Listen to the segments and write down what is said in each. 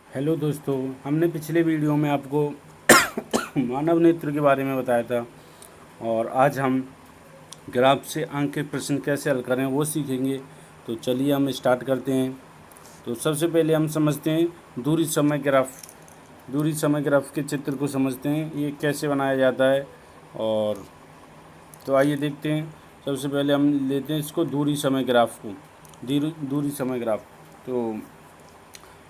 Hello दोस्तों, हमने पिछले वीडियो में आपको मानव नेत्र के बारे में बताया था और आज हम ग्राफ से अंक के प्रश्न कैसे हल करें वो सीखेंगे। तो चलिए हम स्टार्ट करते हैं। तो सबसे पहले हम समझते हैं दूरी समय ग्राफ। दूरी समय ग्राफ के चित्र को समझते हैं, ये कैसे बनाया जाता है। और तो आइए देखते हैं। सबसे पहले हम लेते हैं इसको दूरी समय ग्राफ को, दूरी समय ग्राफ। तो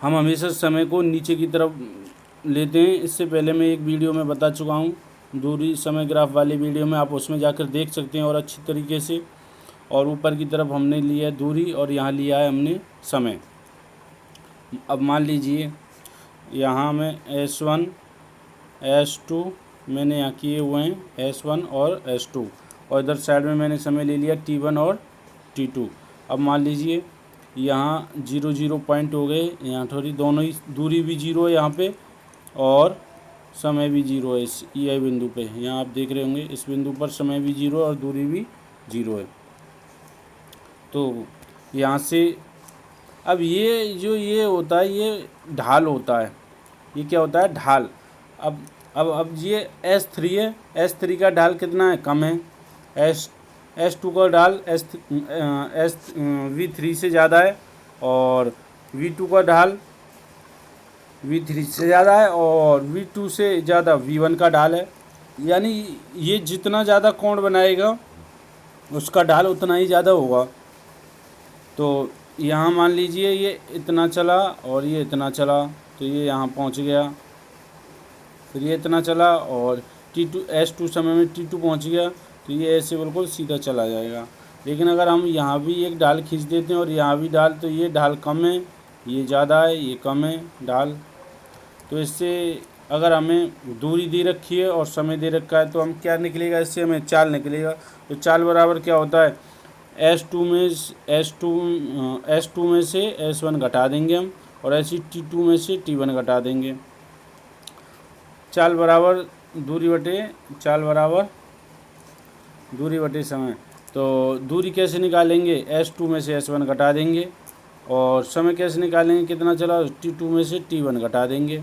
हम हमेशा समय को नीचे की तरफ लेते हैं। इससे पहले मैं एक वीडियो में बता चुका हूँ, दूरी समय ग्राफ वाले वीडियो में, आप उसमें जाकर देख सकते हैं और अच्छी तरीके से। और ऊपर की तरफ हमने लिया है दूरी और यहाँ लिया है हमने समय। अब मान लीजिए यहाँ में S1 S2 मैंने यहाँ किए हुए हैं, S1 और S2, और इधर साइड में मैंने समय ले लिया T1 और T2। अब मान लीजिए यहाँ 0 0 पॉइंट हो गए, यहाँ थोड़ी दोनों ही दूरी भी 0 है यहाँ पे और समय भी 0 है इस ये बिंदु पे। यहाँ आप देख रहे होंगे इस बिंदु पर समय भी 0 और दूरी भी 0 है। तो यहाँ से अब ये जो ये होता है ये ढाल होता है। ये क्या होता है? ढाल। अब ये S3 है, S3 का ढाल कितना है? कम है। S2 का ढाल V3 से ज़्यादा है और V2 का ढाल V3 से ज़्यादा है और V2 से ज़्यादा V1 का ढाल है। यानी ये जितना ज़्यादा कोण बनाएगा उसका ढाल उतना ही ज़्यादा होगा। तो यहाँ मान लीजिए ये इतना चला और ये इतना चला, तो ये यहाँ पहुँच गया। फिर ये इतना चला और S2 समय में T2 पहुँच गया, तो ये ऐसे बिल्कुल सीधा चला जाएगा। लेकिन अगर हम यहाँ भी एक ढाल खींच देते हैं और यहाँ भी ढाल, तो ये ढाल कम है, ये ज़्यादा है, ये कम है ढाल। तो इससे अगर हमें दूरी दे रखी है और समय दे रखा है तो हम क्या निकलेगा? इससे हमें चाल निकलेगा। तो चाल बराबर क्या होता है? S2 में से S1 घटा देंगे हम और ऐसी T2 में से T1 घटा देंगे। चाल बराबर दूरी बटे समय। तो दूरी कैसे निकालेंगे? S2 में से S1 घटा देंगे और समय कैसे निकालेंगे? कितना चला? T2 में से T1 घटा देंगे,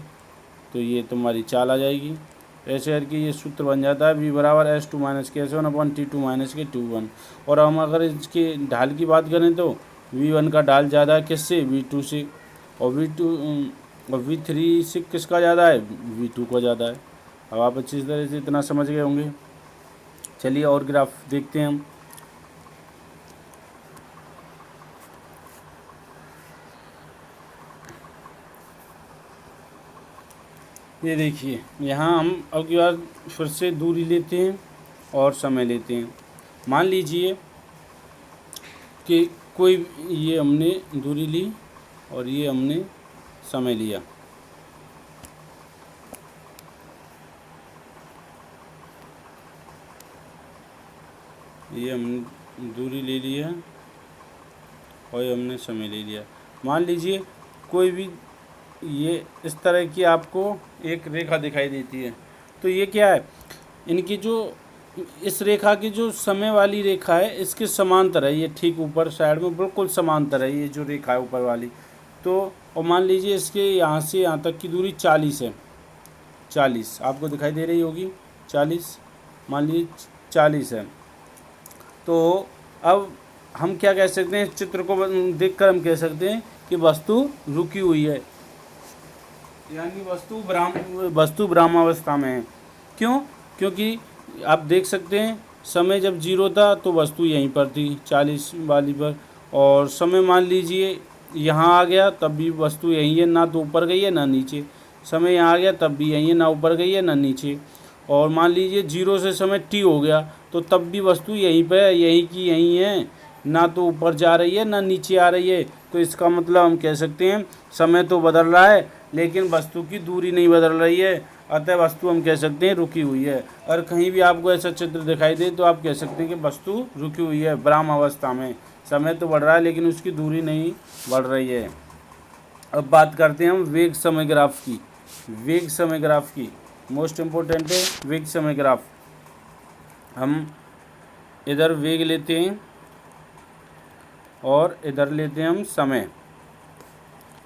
तो ये तुम्हारी चाल आ जाएगी। ऐसे करके ये सूत्र बन जाता है V बराबर S2 माइनस के S1 अपॉन T2 माइनस के T1। और हम अगर इसके ढाल की बात करें तो V1 का ढाल ज़्यादा है किससे? V2 से। और V3 से किसका ज़्यादा है? V2 का ज़्यादा है। अब आप अच्छी तरह से इतना समझ गए होंगे। चलिए और ग्राफ देखते हैं हम। ये देखिए यहाँ हम अब की बार फिर से दूरी लेते हैं और समय लेते हैं। मान लीजिए कि कोई ये हमने दूरी ली और ये हमने समय लिया। ये हमने दूरी ले लिया और ये हमने समय ले लिया। मान लीजिए कोई भी ये इस तरह की आपको एक रेखा दिखाई देती है, तो ये क्या है? इनकी जो इस रेखा की जो समय वाली रेखा है इसके समांतर है, ये ठीक ऊपर साइड में बिल्कुल समांतर है ये जो रेखा है ऊपर वाली। तो और मान लीजिए इसके यहाँ से यहाँ तक की दूरी 40 है। 40 आपको दिखाई दे रही होगी, 40 मान लीजिए 40 है। तो अब हम क्या कह सकते हैं? इस चित्र को देखकर हम कह सकते हैं कि वस्तु रुकी हुई है, यानी वस्तु ब्रह्मावस्था में है। क्यों? क्योंकि आप देख सकते हैं समय जब 0 था तो वस्तु यहीं पर थी 40 वाली पर, और समय मान लीजिए यहाँ आ गया तब भी वस्तु यहीं है, ना तो ऊपर गई है ना नीचे। समय यहाँ आ गया तब भी यहीं है, ना ऊपर गई है ना नीचे। और मान लीजिए 0 से समय T हो गया तो तब भी वस्तु यहीं पर है, यहीं की यहीं है, ना तो ऊपर जा रही है ना नीचे आ रही है। तो इसका मतलब हम कह सकते हैं समय तो बदल रहा है लेकिन वस्तु की दूरी नहीं बदल रही है, अतः वस्तु हम कह सकते हैं रुकी हुई है। और कहीं भी आपको ऐसा चित्र दिखाई दे तो आप कह सकते हैं कि वस्तु रुकी हुई है विराम अवस्था में। समय तो बढ़ रहा है लेकिन उसकी दूरी नहीं बढ़ रही है। अब बात करते हैं हम वेग समय ग्राफ की। वेग समय ग्राफ की मोस्ट इम्पोर्टेंट है वेग समय ग्राफ। हम इधर वेग लेते हैं और इधर लेते हैं हम समय।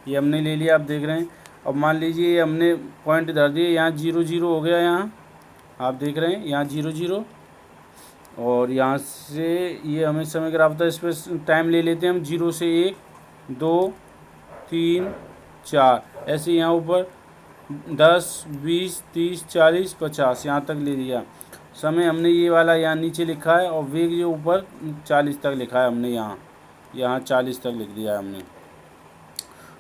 ये हमने ले लिया, आप देख रहे हैं। अब मान लीजिए हमने पॉइंट धर दिए, यहाँ 0 0 हो गया, यहाँ आप देख रहे हैं यहाँ 0 0, और यहाँ से ये हमें समय ग्राफ था, इस पर टाइम ले लेते हैं हम। 0 से 1 2 3 4, ऐसे यहाँ ऊपर 10 20 30 40 50 यहाँ तक ले लिया समय हमने। ये वाला यहाँ नीचे लिखा है, और वेग जो ऊपर 40 तक लिखा है हमने, यहाँ 40 तक लिख दिया है हमने।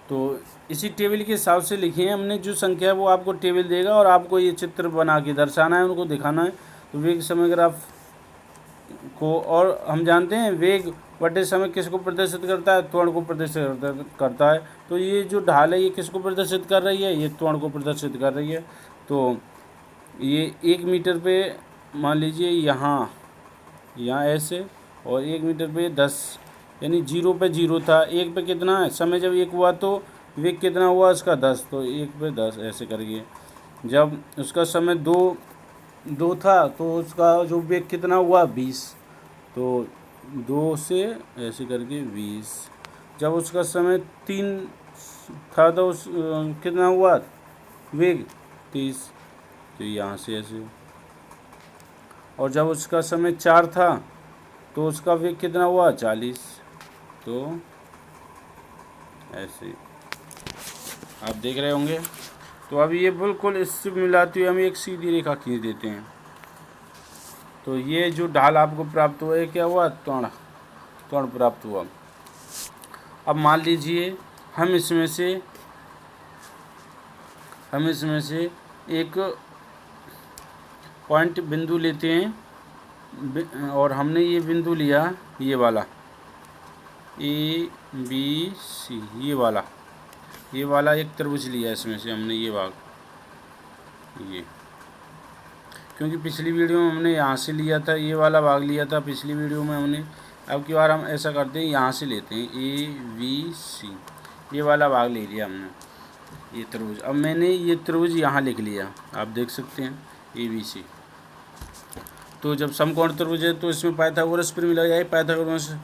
तो इसी टेबल के हिसाब से लिखे हैं हमने, जो संख्या है वो आपको टेबल देगा, और आपको ये चित्र बना के दर्शाना है, उनको दिखाना है। तो वेग समय ग्राफ को, और हम जानते हैं वेग बटे समय किसको प्रदर्शित करता है, त्वरण को प्रदर्शित करता है। तो ये जो ढाल है ये किसको प्रदर्शित कर रही है, ये त्वरण को प्रदर्शित कर रही है। तो ये 1 मीटर पे मान लीजिए यहाँ ऐसे, और 1 मीटर पे 10, यानी 0 पे 0 था, 1 पे कितना है समय, जब 1 हुआ तो वेग कितना हुआ उसका 10, तो 1 पे 10 ऐसे करिए। जब उसका समय 2 था तो उसका जो वेग कितना हुआ 20, तो 2 से ऐसे करके 20। जब उसका समय 3 था तो उस कितना हुआ वेग 30, तो यहाँ से ऐसे। और जब उसका समय 4 था तो उसका वेग कितना हुआ 40, तो ऐसे आप देख रहे होंगे। तो अब ये बिल्कुल इससे मिलाते हुए हम एक सीधी रेखा खींच देते हैं। तो ये जो ढाल आपको प्राप्त हुआ है क्या हुआ, त्वरण प्राप्त हुआ। अब मान लीजिए हम इसमें से एक पॉइंट बिंदु लेते हैं, और हमने ये बिंदु लिया ये वाला ABC, ये वाला एक त्रिभुज लिया, इसमें से हमने ये भाग, ये क्योंकि पिछली वीडियो में हमने यहाँ से लिया था, ये वाला भाग लिया था पिछली वीडियो में हमने। अब की बार हम ऐसा करते हैं, यहाँ से लेते हैं ABC, ये वाला भाग ले लिया हमने, ये त्रिभुज। अब मैंने ये त्रिभुज यहाँ लिख लिया, आप देख सकते हैं ABC। तो जब समकोण त्रिभुज है तो इसमें पाइथागोरस प्रमेय लग जाए, पाइथागोरस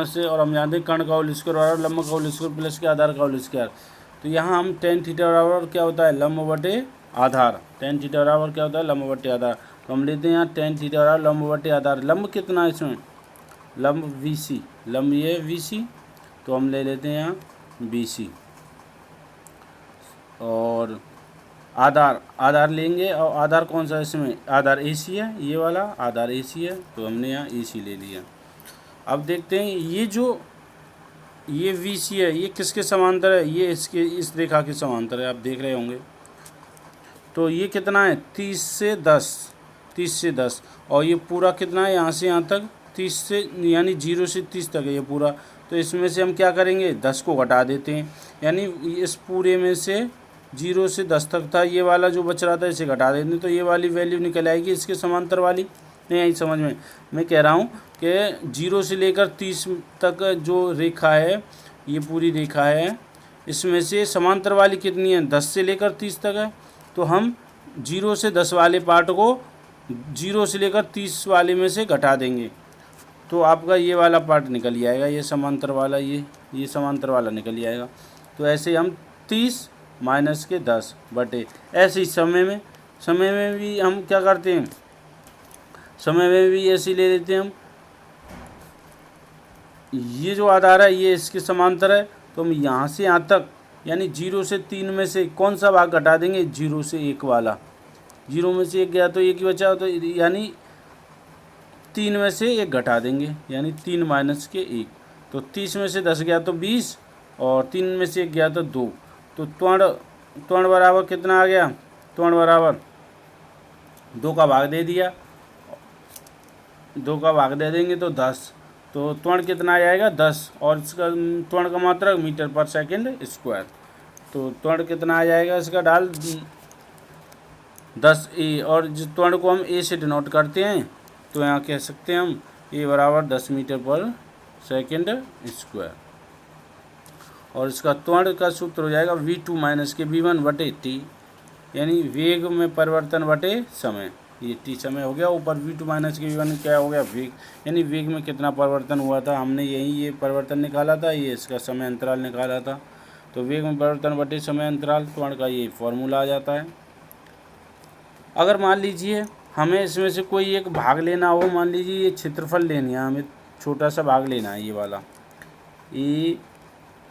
से, और हम जानते हैं कर्ण का होल स्क्वायर बराबर लंब का होल स्क्वायर प्लस के आधार का होल स्क्वायर। तो यहाँ हम tan थीटा बराबर क्या होता है, लंब बटे आधार। tan थीटा बराबर क्या होता है, लंब बटे आधार। तो हम लेते हैं यहाँ tan थीटा बराबर लंब बटे आधार। लंब कितना है इसमें, लंब BC, लंब ये BC, तो हम ले लेते हैं यहाँ BC। और आधार लेंगे, और आधार कौन सा है इसमें, आधार AC है, ये वाला आधार AC है, तो हमने यहाँ AC ले लिया। अब देखते हैं ये VC है, ये किसके समांतर है, ये इस रेखा के समांतर है, आप देख रहे होंगे। तो ये कितना है 30 से 10, और ये पूरा कितना है यहाँ से यहाँ तक 30 से, यानी 0 से 30 तक है ये पूरा। तो इसमें से हम क्या करेंगे, 10 को घटा देते हैं, यानी इस पूरे में से 0 से 10 तक था, ये वाला जो बच रहा था इसे घटा देते हैं, तो ये वाली वैल्यू निकल आएगी इसके समांतर वाली। नहीं आई समझ में, मैं कह रहा हूँ कि 0 से लेकर 30 तक जो रेखा है, ये पूरी रेखा है, इसमें से समांतर वाली कितनी है, 10 से लेकर 30 तक है। तो हम 0 से 10 वाले पार्ट को 0 से लेकर 30 वाले में से घटा देंगे, तो आपका ये वाला पार्ट निकल जाएगा, ये समांतर वाला, ये समांतर वाला निकल जाएगा। तो ऐसे हम 30 माइनस के 10 बटे, ऐसे ही समय में भी हम क्या करते हैं, समय में भी ऐसे ले लेते हैं हम। ये जो आधार है ये इसके समांतर है, तो हम यहाँ से यहाँ तक, यानी 0 से 3 में से कौन सा भाग घटा देंगे, 0 से 1 वाला। 0 में से 1 गया तो 1 ही बचा, तो यानी 3 में से 1 घटा देंगे, यानी 3 माइनस के 1। तो 30 में से 10 गया तो 20, और 3 में से 1 गया तो 2। तो त्वरण बराबर कितना आ गया, त्वरण बराबर 2 का भाग दे दिया, 2 का भाग दे देंगे तो 10। तो त्वरण कितना आ जाएगा 10, और इसका त्वरण का मात्रक मीटर पर सेकंड स्क्वायर। तो त्वरण कितना आ जाएगा इसका ढाल 10A, और जिस त्वरण को हम A से डिनोट करते हैं, तो यहाँ कह सकते हैं हम A बराबर 10 मीटर पर सेकंड स्क्वायर। और इसका त्वरण का सूत्र हो जाएगा V2 माइनस के V1 बटे T, यानी वेग में परिवर्तन बटे समय। ये T समय हो गया, ऊपर V2 माइनस के V1 क्या हो गया, वेग, यानी वेग में कितना परिवर्तन हुआ था, हमने ये परिवर्तन निकाला था, ये इसका समय अंतराल निकाला था। तो वेग में परिवर्तन बटे समय अंतराल त्वरण का ये फॉर्मूला आ जाता है। अगर मान लीजिए हमें इसमें से कोई एक भाग लेना हो, मान लीजिए ये क्षेत्रफल लेनी है, हमें छोटा सा भाग लेना है, ये वाला ए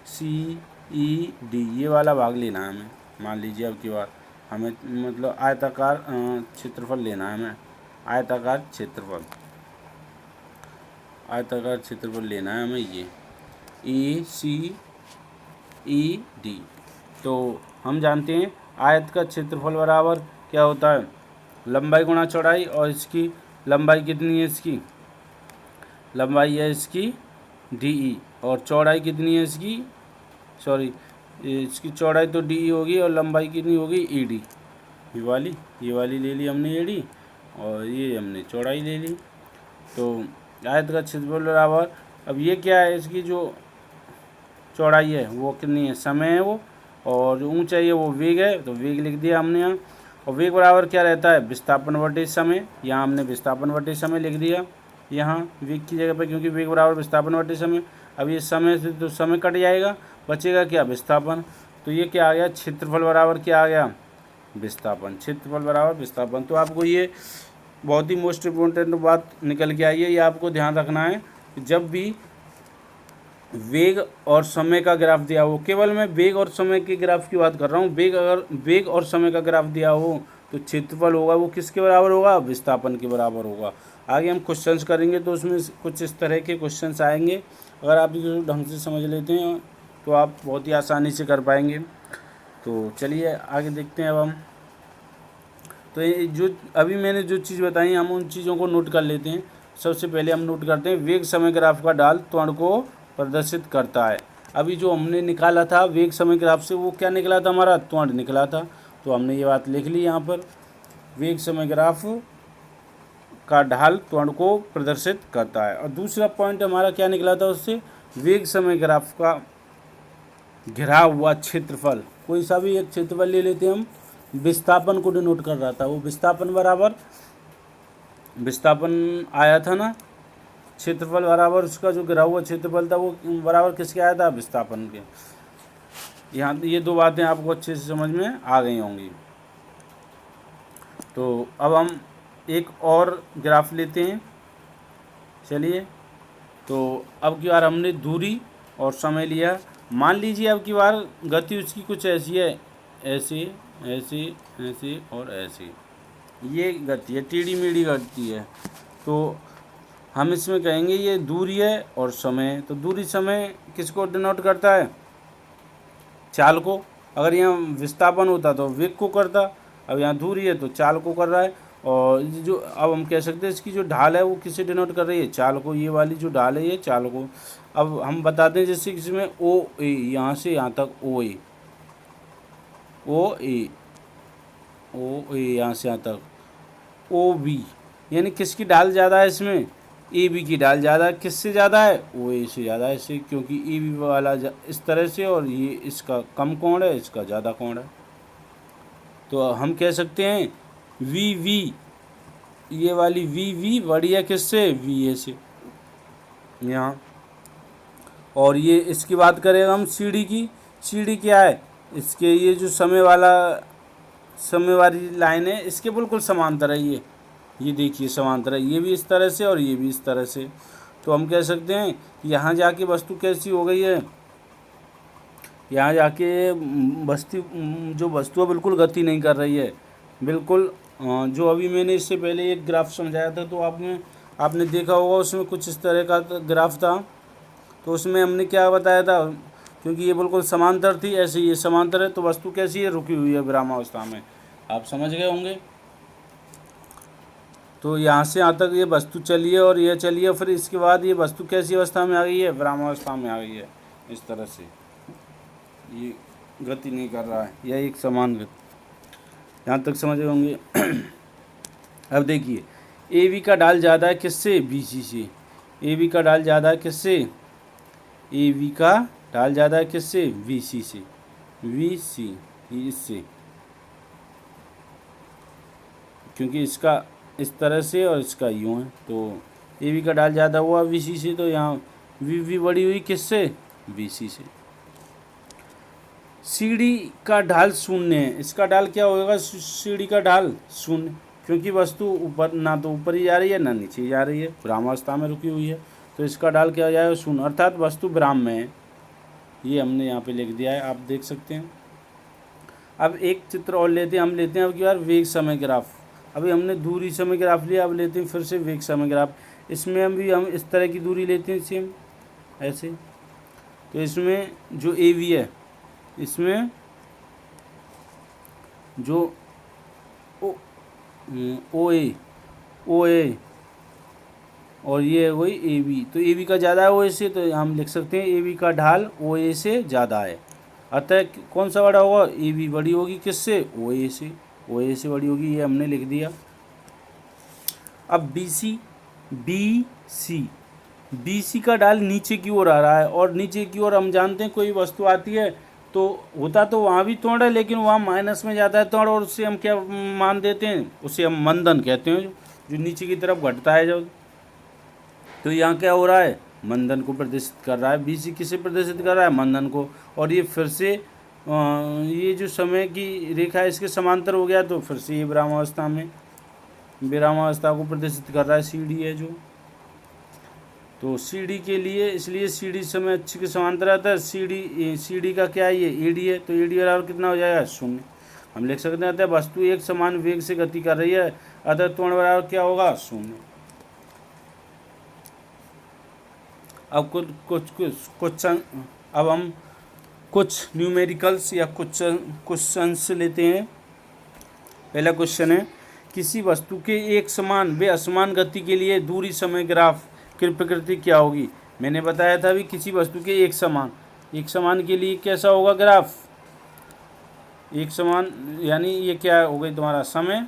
सी ई डी, ये वाला भाग लेना है हमें। मान लीजिए अब की बार हमें मतलब आयताकार क्षेत्रफल लेना है हमें, आयताकार क्षेत्रफल लेना है हमें, ये ए सी ई डी। तो हम जानते हैं आयत का क्षेत्रफल बराबर क्या होता है, लंबाई गुणा चौड़ाई, और इसकी लंबाई कितनी है, इसकी लंबाई है इसकी डी ई, और चौड़ाई कितनी है इसकी, सॉरी इसकी चौड़ाई तो डी ई होगी और लंबाई कितनी होगी ई डी। ये वाली ले ली हमने ए डी, और ये हमने चौड़ाई ले ली। तो आयत का क्षेत्रफल बराबर, अब ये क्या है, इसकी जो चौड़ाई है वो कितनी है, समय है वो, और जो ऊंचाई है वो वेग है, तो वेग लिख दिया हमने यहाँ। और वेग बराबर क्या रहता है, विस्थापन बटे समय, यहाँ हमने विस्थापन बटे समय लिख दिया यहाँ वेग की जगह पर, क्योंकि वेग बराबर विस्थापन बटे समय। अब ये समय से तो समय कट जाएगा, बचेगा क्या, विस्थापन। तो ये क्या आ गया, क्षेत्रफल बराबर क्या आ गया, विस्थापन। क्षेत्रफल बराबर विस्थापन। तो आपको ये बहुत ही मोस्ट इम्पोर्टेंट बात निकल के आई है, ये आपको ध्यान रखना है कि जब भी वेग और समय का ग्राफ दिया हो, केवल मैं वेग और समय के ग्राफ की बात कर रहा हूँ, अगर वेग और समय का ग्राफ दिया हो तो क्षेत्रफल होगा वो किसके बराबर होगा, विस्थापन के बराबर होगा। आगे हम क्वेश्चंस करेंगे तो उसमें कुछ इस तरह के क्वेश्चंस आएंगे, अगर आप इसको ढंग से समझ लेते हैं तो आप बहुत ही आसानी से कर पाएंगे। तो चलिए आगे देखते हैं अब हम। तो ये जो अभी मैंने जो चीज़ बताई हम उन चीज़ों को नोट कर लेते हैं। सबसे पहले हम नोट करते हैं वेग समय ग्राफ का ढाल त्वरण को प्रदर्शित करता है। अभी जो हमने निकाला था वेग समय ग्राफ से, वो क्या निकला था, हमारा त्वरण निकला था। तो हमने ये बात लिख ली यहाँ पर, वेग समय ग्राफ का ढाल त्वरण को प्रदर्शित करता है। और दूसरा पॉइंट हमारा क्या निकला था उससे, वेग समय ग्राफ का घिरा हुआ क्षेत्रफल, कोई सा भी एक क्षेत्रफल ले लेते हम, विस्थापन को डिनोट कर रहा था, वो विस्थापन बराबर, विस्थापन आया था ना, क्षेत्रफल बराबर उसका जो घिरा हुआ क्षेत्रफल था वो बराबर किसके आया था, विस्थापन के। यहाँ ये दो बातें आपको अच्छे से समझ में आ गई होंगी। तो अब हम एक और ग्राफ लेते हैं। चलिए, तो अब की बार हमने दूरी और समय लिया। मान लीजिए अब की बार गति उसकी कुछ ऐसी है, ऐसी ऐसी ऐसी और ऐसी, ये गति है, टेढ़ी मेढ़ी गति है। तो हम इसमें कहेंगे ये दूरी है और समय। तो दूरी समय किसको डिनोट करता है, चाल को। अगर यहाँ विस्थापन होता तो वेग को करता, अब यहाँ दूरी है तो चाल को कर रहा है। और जो अब हम कह सकते हैं इसकी जो ढाल है वो किसे डिनोट कर रही है, चाल को। ये वाली जो ढाल है ये चाल को। अब हम बताते हैं जैसे इसमें ओ ए, यहाँ से यहाँ तक ओ ए, यहाँ से यहाँ तक ओ बी, यानी किसकी ढाल ज़्यादा है इसमें, ए बी की ढाल ज़्यादा है। किससे ज़्यादा है, ओ ए से ज़्यादा है इससे, क्योंकि ए बी वाला इस तरह से और ये इसका कम कोण है, इसका ज़्यादा कोण है। तो हम कह सकते हैं वी वी, ये वाली वी वी बड़ी है किससे, वी ए से यहाँ। और ये इसकी बात करें हम सीढ़ी की, सीढ़ी क्या है, इसके ये जो समय वाली लाइन है इसके बिल्कुल समांतर है ये देखिए समांतर है, ये भी इस तरह से और ये भी इस तरह से। तो हम कह सकते हैं यहाँ जाके वस्तु कैसी हो गई है, यहाँ जाके वस्तु है बिल्कुल गति नहीं कर रही है, बिल्कुल। जो अभी मैंने इससे पहले एक ग्राफ समझाया था तो आपने देखा होगा, उसमें कुछ इस तरह का ग्राफ था। तो उसमें हमने क्या बताया था, क्योंकि ये बिल्कुल समांतर थी, ऐसे ये समांतर है तो वस्तु कैसी है, रुकी हुई है विरामावस्था में। आप समझ गए होंगे। तो यहाँ से यहाँ तक ये वस्तु चली है और ये चली है, फिर इसके बाद ये वस्तु कैसी अवस्था में आ गई है, विरामावस्था में आ गई है। इस तरह से ये गति नहीं कर रहा है, यह एक समान गति। यहाँ तक समझ गए होंगे। अब देखिए ए बी का ढाल ज़्यादा है किससे, बी सी से। ए बी का ढाल ज़्यादा है किससे, ए बी का ढाल ज़्यादा है किससे, वी सी से, वी सी इससे, क्योंकि इसका इस तरह से और इसका यूँ है। तो ए बी का ढाल ज़्यादा हुआ वी सी से, तो यहाँ वी वी बड़ी हुई किससे, वी सी से। सीढ़ी का ढाल शून्य है, इसका ढाल क्या होगा, सीढ़ी का ढाल शून्य, क्योंकि वस्तु ऊपर ना तो ऊपर ही जा रही है ना नीचे ही जा रही है, विरामावस्था में रुकी हुई है, तो इसका ढाल क्या हो जाएगा, शून्य, अर्थात वस्तु विराम में है। ये हमने यहाँ पे लिख दिया है, आप देख सकते हैं। अब एक चित्र और लेते हैं, हम लेते हैं अब की बार वेग समय ग्राफ। अभी हमने दूरी समय ग्राफ लिया, अब लेते हैं फिर से वेग समय ग्राफ। इसमें हम इस तरह की दूरी लेते हैं सेम ऐसे। तो इसमें जो ए वी है, इसमें जो ओ ए और ये है वही ए बी, तो ए बी का ज़्यादा है ओ ए से, तो हम लिख सकते हैं ए बी का ढाल ओ ए से ज़्यादा है। अतः कौन सा बड़ा होगा, ए बी बड़ी होगी किससे, ओ ए से बड़ी होगी, ये हमने लिख दिया। अब बी सी का ढाल नीचे की ओर आ रहा है, और नीचे की ओर हम जानते हैं कोई वस्तु आती है तो होता तो वहाँ भी त्वरण है, लेकिन वहाँ माइनस में जाता है त्वरण, और उससे हम क्या मान देते हैं, उसे हम मंदन कहते हैं, जो नीचे की तरफ घटता है जब। तो यहाँ क्या हो रहा है, मंदन को प्रदर्शित कर रहा है, बी सी किसे प्रदर्शित कर रहा है, मंदन को। और ये फिर से ये जो समय की रेखा है इसके समांतर हो गया, तो फिर से ये विरामावस्था को प्रदर्शित कर रहा है, सी डी है जो। तो सी डी के लिए, इसलिए सी डी समय अक्ष के समांतर आता है, सी डी का क्या है, ये ए डी है, तो ए डी बराबर कितना हो जाएगा, शून्य। हम लिख सकते हैं अतः वस्तु एक समान वेग से गति कर रही है, अतः त्वरण बराबर क्या होगा, शून्य। अब अब हम कुछ न्यूमेरिकल्स या कुछ क्वेश्चंस लेते हैं। पहला क्वेश्चन है, किसी वस्तु के एक समान व असमान गति के लिए दूरी समय ग्राफ की प्रकृति क्या होगी। मैंने बताया था अभी, किसी वस्तु के एक समान के लिए कैसा होगा ग्राफ, एक समान, यानी ये क्या हो गई तुम्हारा समय,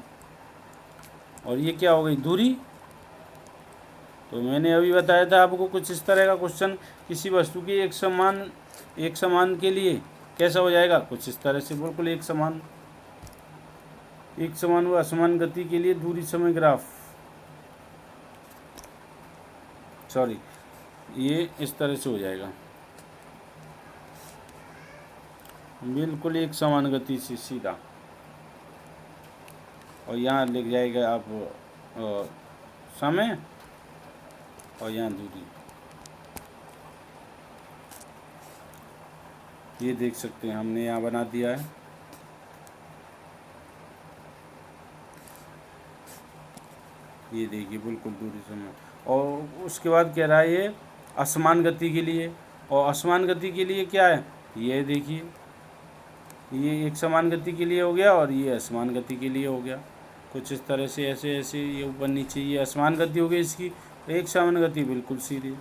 और ये क्या हो गई दूरी। तो मैंने अभी बताया था आपको कुछ इस तरह का क्वेश्चन, किसी वस्तु के एक समान के लिए कैसा हो जाएगा, कुछ इस तरह से, बिल्कुल एक समान व असमान गति के लिए दूरी समय ग्राफ, सॉरी, ये इस तरह से हो जाएगा, बिल्कुल एक समान गति से सीधा, और यहाँ लिख जाएगा आप समय, और यहाँ दूरी। ये देख सकते हैं, हमने यहाँ बना दिया है। ये देखिए बिल्कुल दूरी समय, और उसके बाद कह रहा है ये असमान गति के लिए, और असमान गति के लिए क्या है, ये देखिए, ये एक समान गति के लिए हो गया, और ये असमान गति के लिए हो गया, कुछ इस तरह से, ऐसे ऐसे, ये ऊपर नीचे, ये असमान गति हो गई इसकी, एक समान गति बिल्कुल सीधी।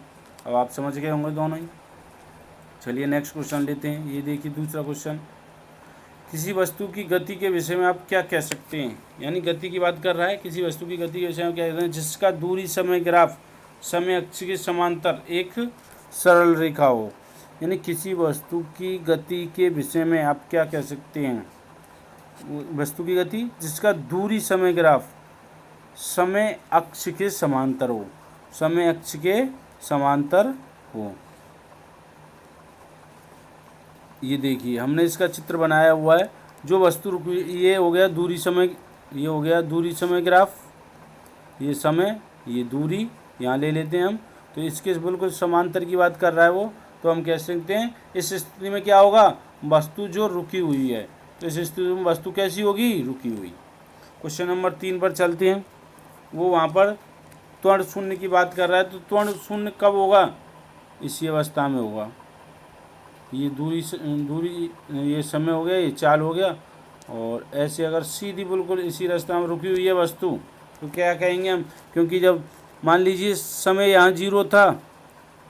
अब आप समझ गए होंगे दोनों ही। चलिए नेक्स्ट क्वेश्चन लेते हैं। ये देखिए दूसरा क्वेश्चन, किसी वस्तु की गति के विषय में आप क्या कह सकते हैं, यानी गति की बात कर रहा है, किसी वस्तु की गति के विषय में क्या कहते हैं, जिसका दूरी समय ग्राफ समय अक्ष के समांतर एक सरल रेखा हो। यानी किसी वस्तु की गति के विषय में आप क्या कह सकते हैं, वस्तु की गति जिसका दूरी समय ग्राफ समय अक्ष के समांतर हो, समय अक्ष के समांतर हो। ये देखिए हमने इसका चित्र बनाया हुआ है, जो वस्तु रुकी, ये हो गया दूरी समय, ये हो गया दूरी समय ग्राफ, ये समय, ये दूरी यहाँ ले लेते हैं हम, तो इसके बिल्कुल समांतर की बात कर रहा है वो, तो हम कह सकते हैं इस स्थिति में क्या होगा, वस्तु जो रुकी हुई है, तो इस स्थिति में वस्तु कैसी होगी, रुकी हुई। क्वेश्चन नंबर 3 पर चलते हैं। वो वहाँ पर त्वरण शून्य की बात कर रहा है, तो त्वरण शून्य कब होगा, इसी अवस्था में होगा। ये दूरी ये समय हो गया, ये चाल हो गया, और ऐसे अगर सीधी बिल्कुल इसी रास्ता में रुकी हुई है वस्तु, तो क्या कहेंगे हम, क्योंकि जब मान लीजिए समय यहाँ 0 था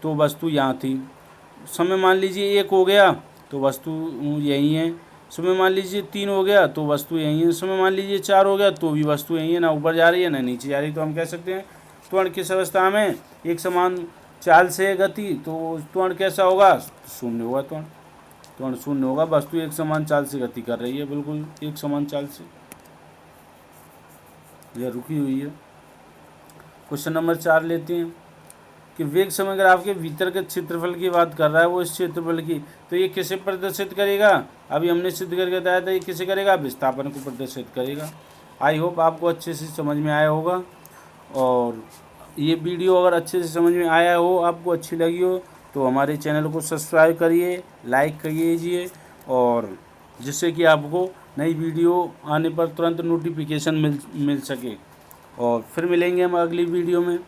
तो वस्तु यहाँ थी, समय मान लीजिए 1 हो गया तो वस्तु यहीं है, समय मान लीजिए 3 हो गया तो वस्तु यहीं है, समय मान लीजिए 4 हो गया तो भी वस्तु यहीं है, ना ऊपर जा रही है ना नीचे जा रही है। तो हम कह सकते हैं त्वरण किस अवस्था में, एक समान चाल से गति, तो त्वरण कैसा होगा, शून्य होगा, त्वरण शून्य होगा, वस्तु एक समान चाल से गति कर रही है, बिल्कुल एक समान चाल से, यह रुकी हुई है। क्वेश्चन नंबर 4 लेते हैं। कि वेग समय ग्राफ के भीतर के क्षेत्रफल की बात कर रहा है, वो इस क्षेत्रफल की, तो ये किसे प्रदर्शित करेगा? अभी हमने सिद्ध करके बताया था, ये किसे करेगा? विस्थापन को प्रदर्शित करेगा। आई होप आपको अच्छे से समझ में आया होगा, और ये वीडियो अगर अच्छे से समझ में आया हो, आपको अच्छी लगी हो, तो हमारे चैनल को सब्सक्राइब करिए, लाइक कीजिए, और जिससे कि आपको नई वीडियो आने पर तुरंत नोटिफिकेशन मिल सके। और फिर मिलेंगे हम अगली वीडियो में।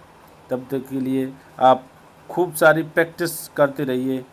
तब तक के लिए आप खूब सारी प्रैक्टिस करते रहिए।